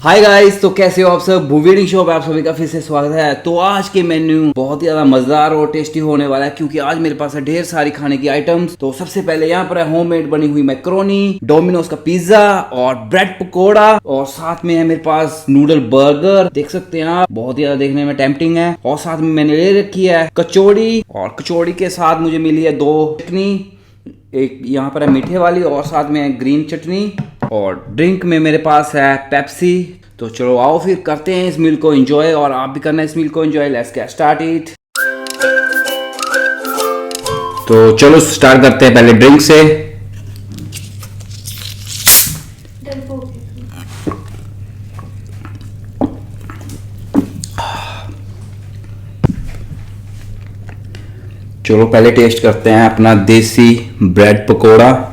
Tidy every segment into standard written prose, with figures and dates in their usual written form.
Hi guys, तो कैसे हो आप सब। ईटिंगशो पे आप सभी का फिर से स्वागत है। तो आज के मेन्यू बहुत ही ज्यादा मजेदार और टेस्टी होने वाला है, क्योंकि आज मेरे पास है ढेर सारी खाने की आइटम्स। तो सबसे पहले यहाँ पर है होममेड बनी हुई मैक्रोनी, डोमिनोज का पिज्जा और ब्रेड पकोड़ा, और साथ में है मेरे पास नूडल बर्गर। देख सकते हैं आप, बहुत ही ज्यादा देखने में टेम्पटिंग है। और साथ में मैंने ले रखी है कचौड़ी, और कचौड़ी के साथ मुझे मिली है 2 चटनी, एक यहाँ पर है मीठे वाली और साथ में है ग्रीन चटनी, और ड्रिंक में मेरे पास है पेप्सी। तो चलो आओ फिर करते हैं इस मील को एंजॉय, और आप भी करना इस मील को enjoy. Let's get start it. तो चलो स्टार्ट करते हैं पहले ड्रिंक से। चलो पहले टेस्ट करते हैं अपना देसी ब्रेड पकोड़ा।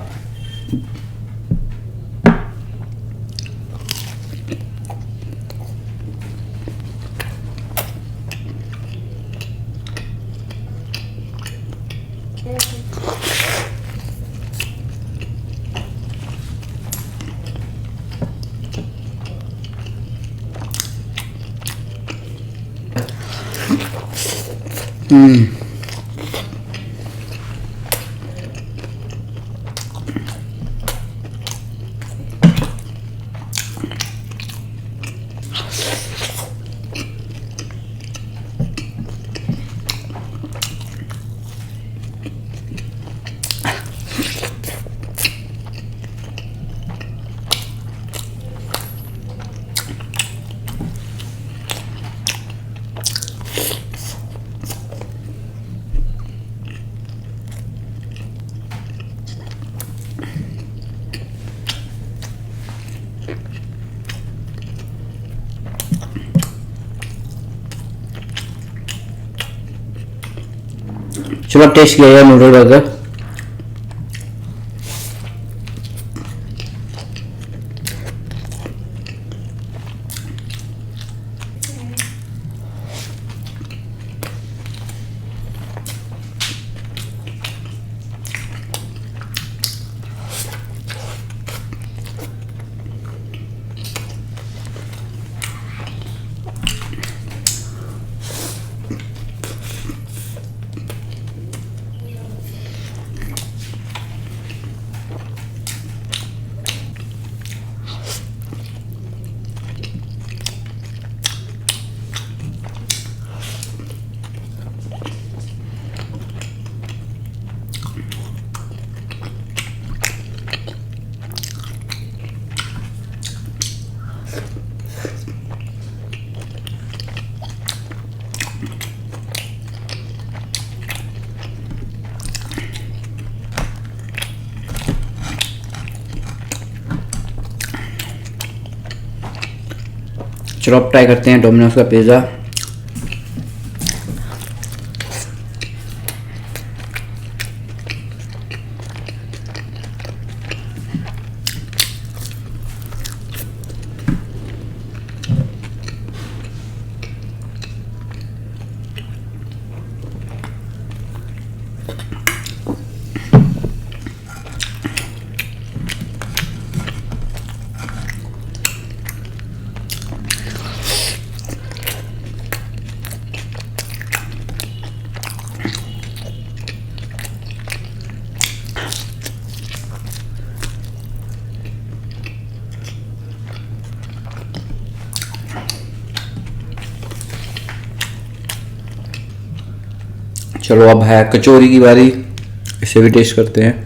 चलो अब टेस्ट किया जाए नूडल बर्गर। चलो अब ट्राई करते हैं डोमिनोज का पिज़्ज़ा। चलो अब है कचौरी की बारी, इसे भी टेस्ट करते हैं।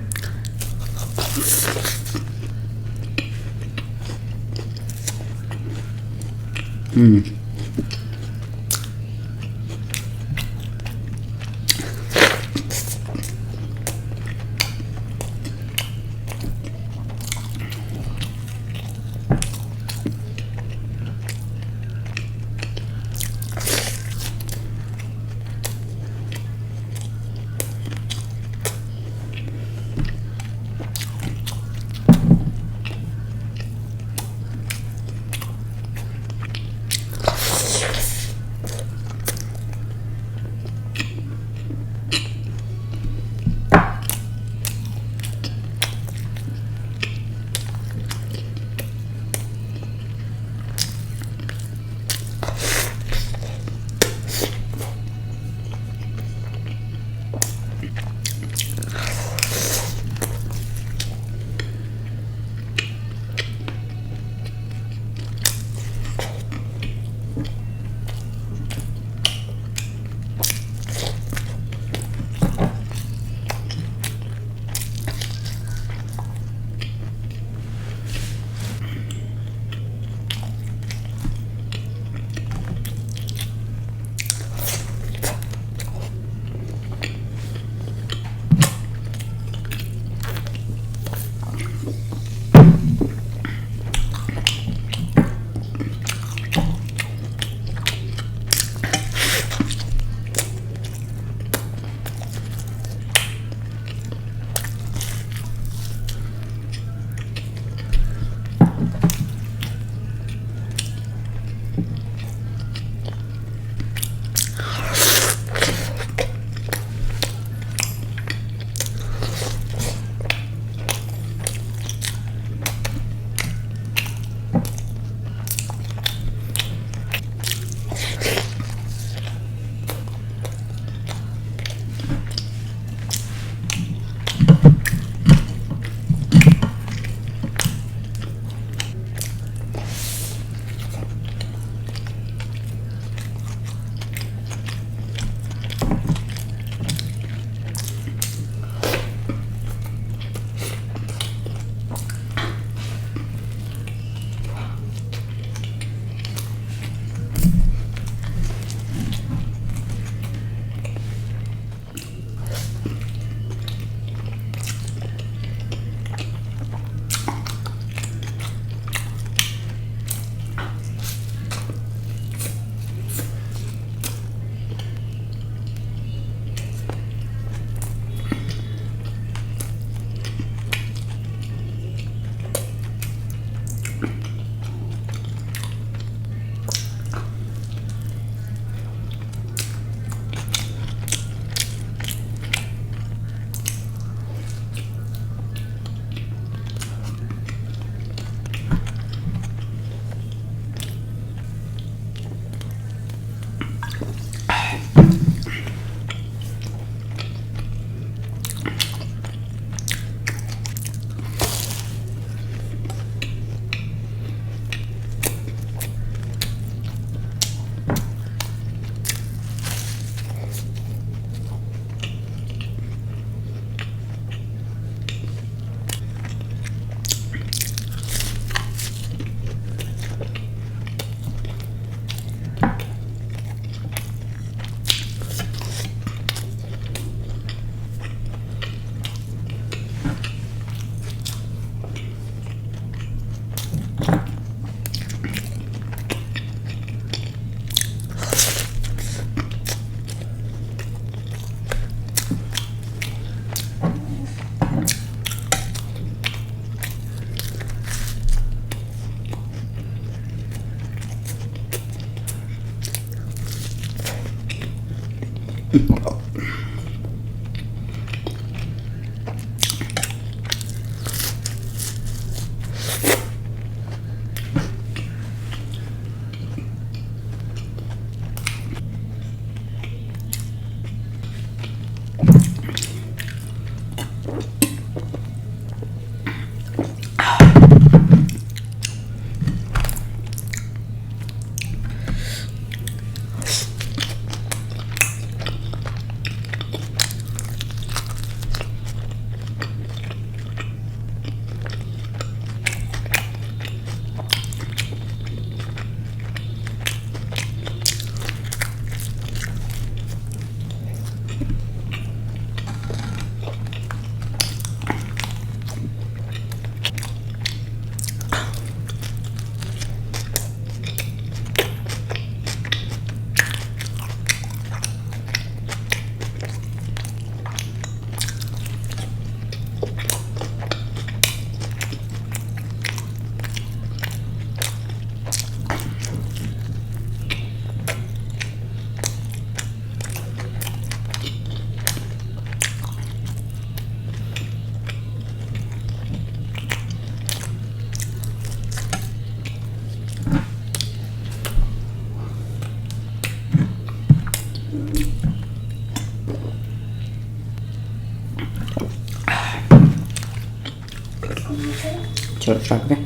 चलो स्टार्ट करें।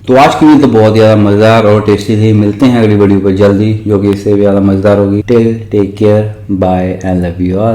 तो आज की वीडियो तो बहुत ज़्यादा मज़ेदार और टेस्टी थी। मिलते हैं अगली वीडियो पर जल्दी, जो कि इससे भी ज़्यादा मज़ेदार होगी। Till take care, bye and love you all.